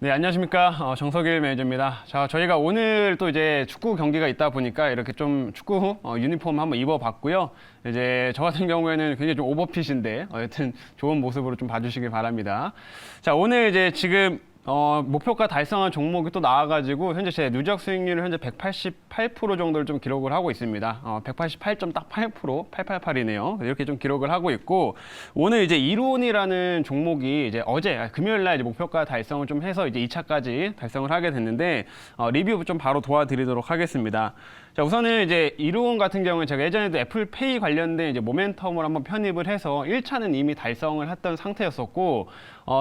네, 안녕하십니까. 정석일 매니저입니다. 자, 저희가 오늘 또 이제 축구 경기가 있다 보니까 이렇게 좀 축구 유니폼 한번 입어봤고요. 이제 저 같은 경우에는 굉장히 좀 오버핏인데, 여튼 좋은 모습으로 좀 봐주시길 바랍니다. 자, 오늘 이제 지금 목표가 달성한 종목이 또 나와가지고 현재 제 누적 수익률은 현재 188% 정도를 좀 기록을 하고 있습니다. 188.8%, 888이네요. 이렇게 좀 기록을 하고 있고, 오늘 이제 이론이라는 종목이 이제 어제 금요일 날 이제 목표가 달성을 좀 해서 이제 2차까지 달성을 하게 됐는데, 리뷰 좀 바로 도와드리도록 하겠습니다. 자, 우선은 이제 이론 같은 경우는 제가 예전에도 애플페이 관련된 이제 모멘텀을 한번 편입을 해서 1차는 이미 달성을 했던 상태였었고,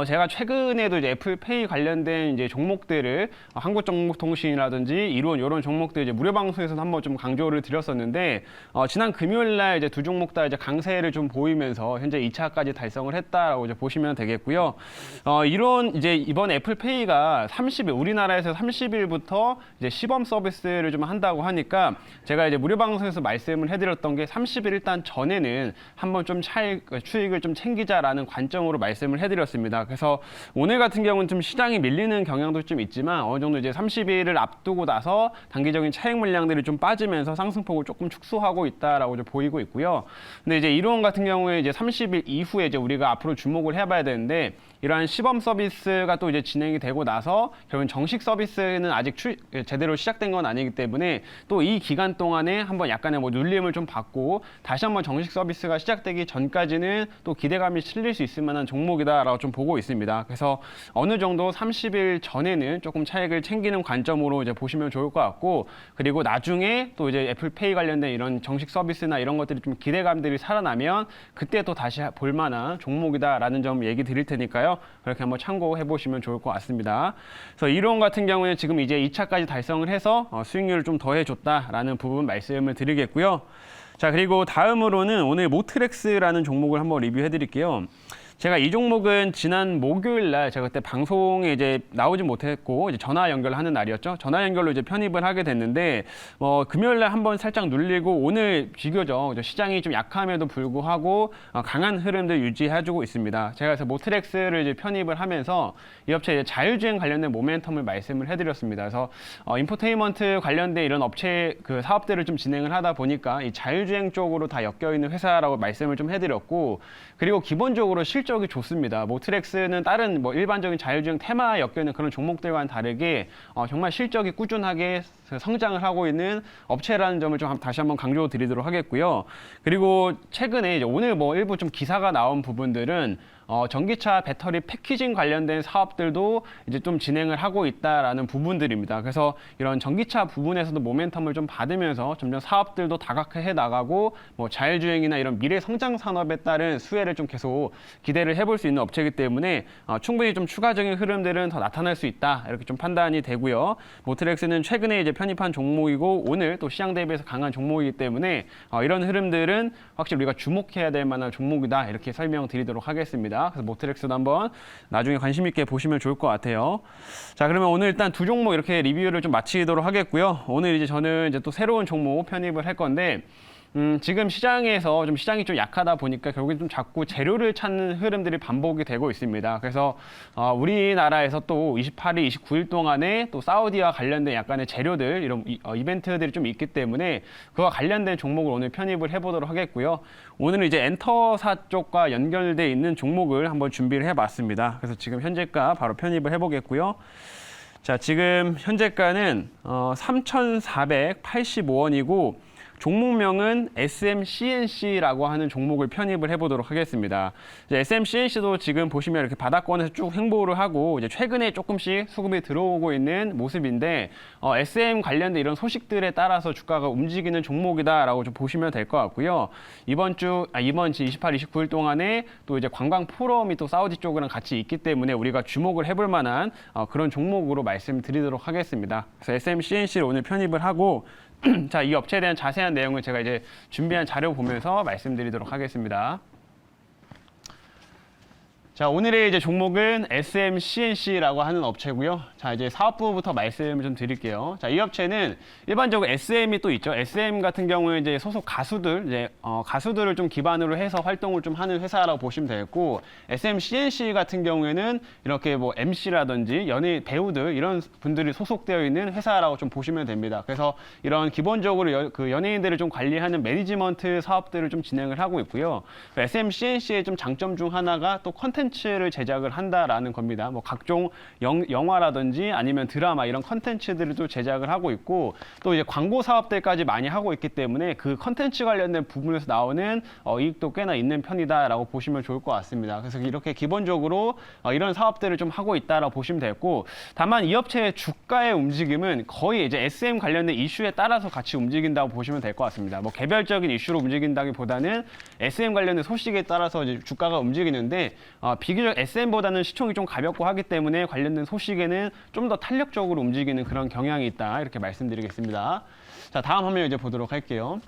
제가 최근에도 이제 애플페이 관련된 이제 종목들을 한국정보통신이라든지 이론 이런 종목들 이제 무료 방송에서 한번 좀 강조를 드렸었는데, 지난 금요일 날 이제 두 종목 다 이제 강세를 좀 보이면서 현재 2차까지 달성을 했다라고 이제 보시면 되겠고요. 이론 이제 이번 애플페이가 30일 우리나라에서 30일부터 이제 시범 서비스를 좀 한다고 하니까 제가 이제 무료 방송에서 말씀을 해드렸던 게 30일 일단 전에는 한번 좀 수익을 좀 챙기자라는 관점으로 말씀을 해드렸습니다. 그래서 오늘 같은 경우는 좀 시장이 밀리는 경향도 좀 있지만 어느 정도 이제 30일을 앞두고 나서 단기적인 차익 물량들이 좀 빠지면서 상승폭을 조금 축소하고 있다라고 좀 보이고 있고요. 근데 이제 이론 같은 경우에 이제 30일 이후에 이제 우리가 앞으로 주목을 해봐야 되는데, 이러한 시범 서비스가 또 이제 진행이 되고 나서 결국은 정식 서비스는 아직 제대로 시작된 건 아니기 때문에 또 이 기간 동안에 한번 약간의 뭐 눌림을 좀 받고 다시 한번 정식 서비스가 시작되기 전까지는 또 기대감이 실릴 수 있을 만한 종목이다라고 좀 보고 있습니다. 그래서 어느 정도 30일 전에는 조금 차익을 챙기는 관점으로 이제 보시면 좋을 것 같고, 그리고 나중에 또 이제 애플페이 관련된 이런 정식 서비스나 이런 것들이 좀 기대감들이 살아나면 그때 또 다시 볼 만한 종목이다라는 점 얘기 드릴 테니까요. 그렇게 한번 참고해 보시면 좋을 것 같습니다. 그래서 이론 같은 경우에는 지금 이제 2차까지 달성을 해서 수익률을 좀 더해줬다라는 부분 말씀을 드리겠고요. 자, 그리고 다음으로는 오늘 모트렉스라는 종목을 한번 리뷰해 드릴게요. 제가 이 종목은 지난 목요일 날 제가 그때 방송에 이제 나오지 못했고 이제 전화 연결하는 날이었죠. 전화 연결로 이제 편입을 하게 됐는데, 금요일 날 한번 살짝 눌리고 오늘 비교적 시장이 좀 약함에도 불구하고 강한 흐름들 유지해주고 있습니다. 제가 그래서 모트렉스를 이제 편입을 하면서 이 업체 이제 자율주행 관련된 모멘텀을 말씀을 해드렸습니다. 그래서 인포테인먼트 관련된 이런 업체 그 사업들을 좀 진행을 하다 보니까 이 자율주행 쪽으로 다 엮여 있는 회사라고 말씀을 좀 해드렸고, 그리고 기본적으로 실적이 좋습니다. 모트렉스는 다른 뭐 일반적인 자율주행 테마에 엮여있는 그런 종목들과는 다르게 정말 실적이 꾸준하게 성장을 하고 있는 업체라는 점을 좀 다시 한번 강조드리도록 하겠고요. 그리고 최근에 이제 오늘 뭐 일부 좀 기사가 나온 부분들은 전기차 배터리 패키징 관련된 사업들도 이제 좀 진행을 하고 있다라는 부분들입니다. 그래서 이런 전기차 부분에서도 모멘텀을 좀 받으면서 점점 사업들도 다각화해 나가고 뭐 자율주행이나 이런 미래 성장 산업에 따른 수혜를 좀 계속 기대를 해볼 수 있는 업체이기 때문에 충분히 좀 추가적인 흐름들은 더 나타날 수 있다, 이렇게 좀 판단이 되고요. 모트렉스는 최근에 이제 편입한 종목이고 오늘 또 시장 대비해서 강한 종목이기 때문에 이런 흐름들은 확실히 우리가 주목해야 될 만한 종목이다, 이렇게 설명드리도록 하겠습니다. 그래서 모트렉스도 한번 나중에 관심 있게 보시면 좋을 것 같아요. 자, 그러면 오늘 일단 두 종목 이렇게 리뷰를 좀 마치도록 하겠고요. 오늘 이제 저는 이제 또 새로운 종목 편입을 할 건데, 지금 시장에서 시장이 좀 약하다 보니까 결국엔 좀 자꾸 재료를 찾는 흐름들이 반복이 되고 있습니다. 그래서 우리나라에서 또 28일, 29일 동안에 또 사우디와 관련된 약간의 재료들 이런 이벤트들이 좀 있기 때문에 그와 관련된 종목을 오늘 편입을 해보도록 하겠고요. 오늘은 이제 엔터사 쪽과 연결되어 있는 종목을 한번 준비를 해봤습니다. 그래서 지금 현재가 바로 편입을 해보겠고요. 자, 지금 현재가는 3,485원이고 종목명은 SMCNC라고 하는 종목을 편입을 해보도록 하겠습니다. SMCNC도 지금 보시면 이렇게 바닥권에서 쭉 횡보를 하고 이제 최근에 조금씩 수급이 들어오고 있는 모습인데, SM 관련된 이런 소식들에 따라서 주가가 움직이는 종목이다라고 좀 보시면 될 것 같고요. 이번 주 28, 29일 동안에 또 이제 관광 포럼이 또 사우디 쪽이랑 같이 있기 때문에 우리가 주목을 해볼 만한 그런 종목으로 말씀드리도록 하겠습니다. 그래서 SMCNC를 오늘 편입을 하고 자, 이 업체에 대한 자세한 내용을 제가 이제 준비한 자료 보면서 말씀드리도록 하겠습니다. 자, 오늘의 이제 종목은 SMCNC라고 하는 업체고요. 자, 이제 사업부부터 말씀을 좀 드릴게요. 자, 이 업체는 일반적으로 SM이 또 있죠. SM 같은 경우에 이제 소속 가수들, 이제 가수들을 좀 기반으로 해서 활동을 좀 하는 회사라고 보시면 되겠고, SMCNC 같은 경우에는 이렇게 뭐 MC라든지 연예 배우들 이런 분들이 소속되어 있는 회사라고 좀 보시면 됩니다. 그래서 이런 기본적으로 그 연예인들을 좀 관리하는 매니지먼트 사업들을 좀 진행을 하고 있고요. SMCNC의 좀 장점 중 하나가 또 컨텐츠를 제작을 한다라는 겁니다. 뭐 각종 영화라든지 아니면 드라마 이런 컨텐츠들을 또 제작을 하고 있고, 또 이제 광고 사업들까지 많이 하고 있기 때문에 그 컨텐츠 관련된 부분에서 나오는 이익도 꽤나 있는 편이다라고 보시면 좋을 것 같습니다. 그래서 이렇게 기본적으로 이런 사업들을 좀 하고 있다라고 보시면 되겠고, 다만 이 업체의 주가의 움직임은 거의 이제 SM 관련된 이슈에 따라서 같이 움직인다고 보시면 될 것 같습니다. 뭐 개별적인 이슈로 움직인다기보다는 SM 관련된 소식에 따라서 이제 주가가 움직이는데, 비교적 SM보다는 시총이 좀 가볍고 하기 때문에 관련된 소식에는 좀 더 탄력적으로 움직이는 그런 경향이 있다, 이렇게 말씀드리겠습니다. 자, 다음 화면 이제 보도록 할게요.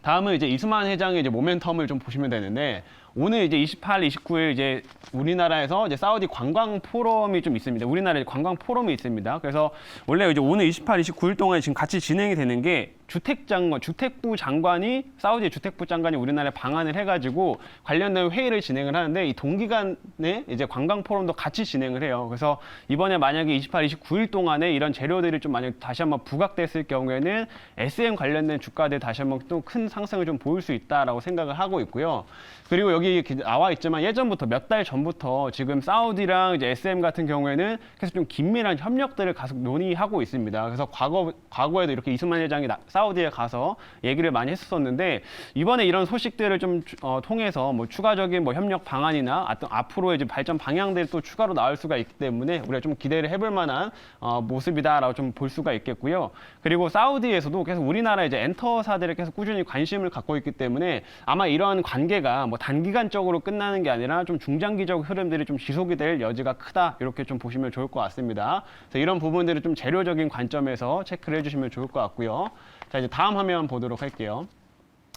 다음은 이제 이수만 회장의 이제 모멘텀을 좀 보시면 되는데, 오늘 이제 28, 29일 이제 우리나라에서 이제 사우디 관광 포럼이 좀 있습니다. 우리나라에 관광 포럼이 있습니다. 그래서 원래 이제 오늘 28, 29일 동안 지금 같이 진행이 되는 게 주택부 장관이, 사우디 주택부 장관이 우리나라에 방한을 해가지고 관련된 회의를 진행을 하는데, 이 동기간에 이제 관광 포럼도 같이 진행을 해요. 그래서 이번에 만약에 28, 29일 동안에 이런 재료들이 좀 만약 다시 한번 부각됐을 경우에는 SM 관련된 주가들 다시 한번 또 큰 상승을 좀 보일 수 있다라고 생각을 하고 있고요. 그리고 여기 나와 있지만 예전부터 몇 달 전부터 지금 사우디랑 이제 SM 같은 경우에는 계속 좀 긴밀한 협력들을 계속 논의하고 있습니다. 그래서 과거에도 이렇게 이수만 회장이 사우디에 가서 얘기를 많이 했었는데, 이번에 이런 소식들을 좀 통해서 뭐 추가적인 뭐 협력 방안이나 앞으로 이제 발전 방향들이 또 추가로 나올 수가 있기 때문에 우리가 좀 기대를 해볼 만한 모습이다라고 좀 볼 수가 있겠고요. 그리고 사우디에서도 계속 우리나라 이제 엔터사들에 계속 꾸준히 관심을 갖고 있기 때문에 아마 이러한 관계가 뭐 단기간적으로 끝나는 게 아니라 좀 중장기적 흐름들이 좀 지속이 될 여지가 크다, 이렇게 좀 보시면 좋을 것 같습니다. 그래서 이런 부분들을 좀 재료적인 관점에서 체크를 해주시면 좋을 것 같고요. 자, 이제 다음 화면 보도록 할게요.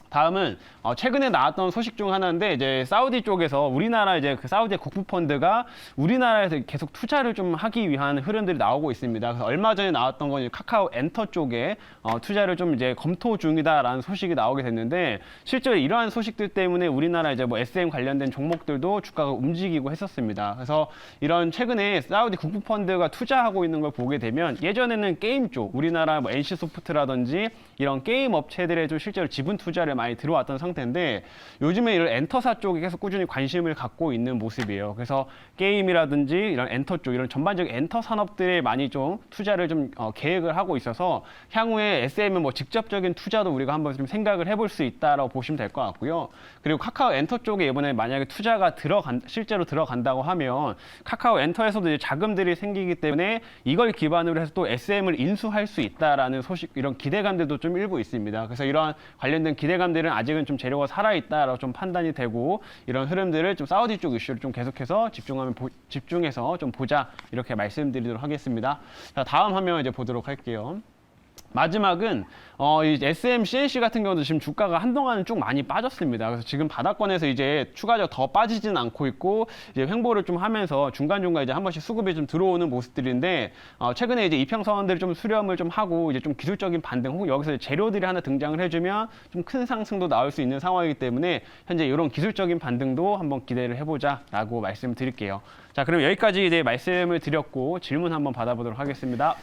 다음은 최근에 나왔던 소식 중 하나인데, 이제 사우디 쪽에서 우리나라 이제 그 사우디 국부 펀드가 우리나라에서 계속 투자를 좀 하기 위한 흐름들이 나오고 있습니다. 그래서 얼마 전에 나왔던 건 카카오 엔터 쪽에 투자를 좀 이제 검토 중이다라는 소식이 나오게 됐는데, 실제로 이러한 소식들 때문에 우리나라 이제 뭐 SM 관련된 종목들도 주가가 움직이고 했었습니다. 그래서 이런 최근에 사우디 국부 펀드가 투자하고 있는 걸 보게 되면, 예전에는 게임 쪽, 우리나라 뭐 NC 소프트라든지 이런 게임 업체들에 좀 실제로 지분 투자를 많이 들어왔던 상태인데, 요즘에 이런 엔터사 쪽에 계속 꾸준히 관심을 갖고 있는 모습이에요. 그래서 게임이라든지 이런 엔터 쪽, 이런 전반적인 엔터 산업들에 많이 좀 투자를 좀 계획을 하고 있어서, 향후에 SM은 뭐 직접적인 투자도 우리가 한번 좀 생각을 해볼 수 있다라고 보시면 될 것 같고요. 그리고 카카오 엔터 쪽에 이번에 만약에 투자가 실제로 들어간다고 하면, 카카오 엔터에서도 이제 자금들이 생기기 때문에 이걸 기반으로 해서 또 SM을 인수할 수 있다라는 소식, 이런 기대감들도 좀 일부 있습니다. 그래서 이러한 관련된 기대감들은 아직은 좀 재료가 살아있다라고 좀 판단이 되고, 이런 흐름들을 좀 사우디 쪽 이슈를 좀 계속해서 집중해서 좀 보자, 이렇게 말씀드리도록 하겠습니다. 자, 다음 화면 이제 보도록 할게요. 마지막은 이 SMCNC 같은 경우도 지금 주가가 한동안은 쭉 많이 빠졌습니다. 그래서 지금 바닥권에서 이제 추가적 더 빠지지는 않고 있고, 이제 횡보를 좀 하면서 중간중간 이제 한 번씩 수급이 좀 들어오는 모습들인데, 최근에 이제 이평선들이 좀 수렴을 좀 하고, 이제 좀 기술적인 반등, 혹은 여기서 재료들이 하나 등장을 해주면 좀 큰 상승도 나올 수 있는 상황이기 때문에, 현재 이런 기술적인 반등도 한번 기대를 해보자라고 말씀드릴게요. 자, 그럼 여기까지 이제 말씀을 드렸고, 질문 한번 받아보도록 하겠습니다.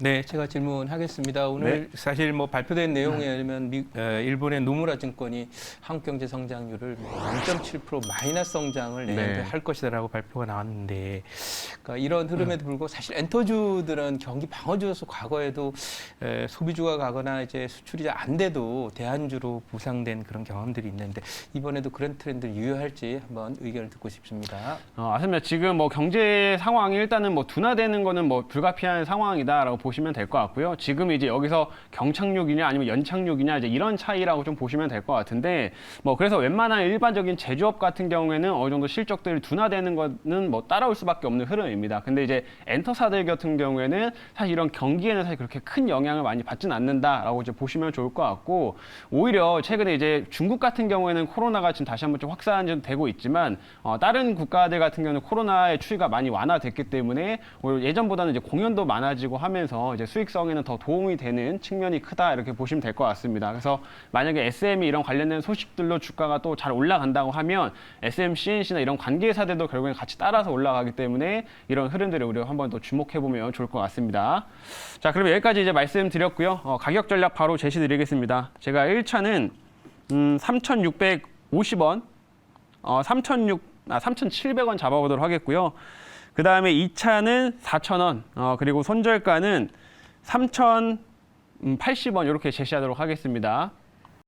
네, 제가 질문하겠습니다. 오늘 네. 사실 뭐 발표된 내용에 의하면 일본의 노무라 증권이 한국 경제 성장률을 0.7% 마이너스 성장을 내년도에 할 것이다라고 발표가 나왔는데, 그러니까 이런 흐름에도 불구하고 사실 엔터주들은 경기 방어주로서 과거에도 소비주가 가거나 이제 수출이 잘 안 돼도 대안주로 부상된 그런 경험들이 있는데, 이번에도 그런 트렌드를 유효할지 한번 의견을 듣고 싶습니다. 맞습니다. 지금 뭐 경제 상황이 일단은 뭐 둔화되는 거는 뭐 불가피한 상황이다. 상황이다라고 보시면 될 것 같고요. 지금 이제 여기서 경착륙이냐 아니면 연착륙이냐 이제 이런 차이라고 좀 보시면 될 것 같은데 뭐 그래서 웬만한 일반적인 제조업 같은 경우에는 어느 정도 실적들이 둔화되는 거는 뭐 따라올 수밖에 없는 흐름입니다. 근데 이제 엔터사들 같은 경우에는 사실 이런 경기에는 사실 그렇게 큰 영향을 많이 받지는 않는다라고 이제 보시면 좋을 것 같고 오히려 최근에 이제 중국 같은 경우에는 코로나가 지금 다시 한번 좀 확산되고 있지만 다른 국가들 같은 경우는 코로나의 추이가 많이 완화됐기 때문에 오히려 예전보다는 이제 공연도 많아지고 하면서 이제 수익성에는 더 도움이 되는 측면이 크다 이렇게 보시면 될 것 같습니다. 그래서 만약에 SM이 이런 관련된 소식들로 주가가 또 잘 올라간다고 하면 SM, CNC나 이런 관계사들도 결국엔 같이 따라서 올라가기 때문에 이런 흐름들을 우리가 한번 더 주목해 보면 좋을 것 같습니다. 자, 그럼 여기까지 이제 말씀드렸고요. 가격 전략 바로 제시드리겠습니다. 제가 1차는 3,650원, 3,700원 잡아보도록 하겠고요. 그 다음에 2차는 4,000원, 그리고 손절가는 3,080원 이렇게 제시하도록 하겠습니다.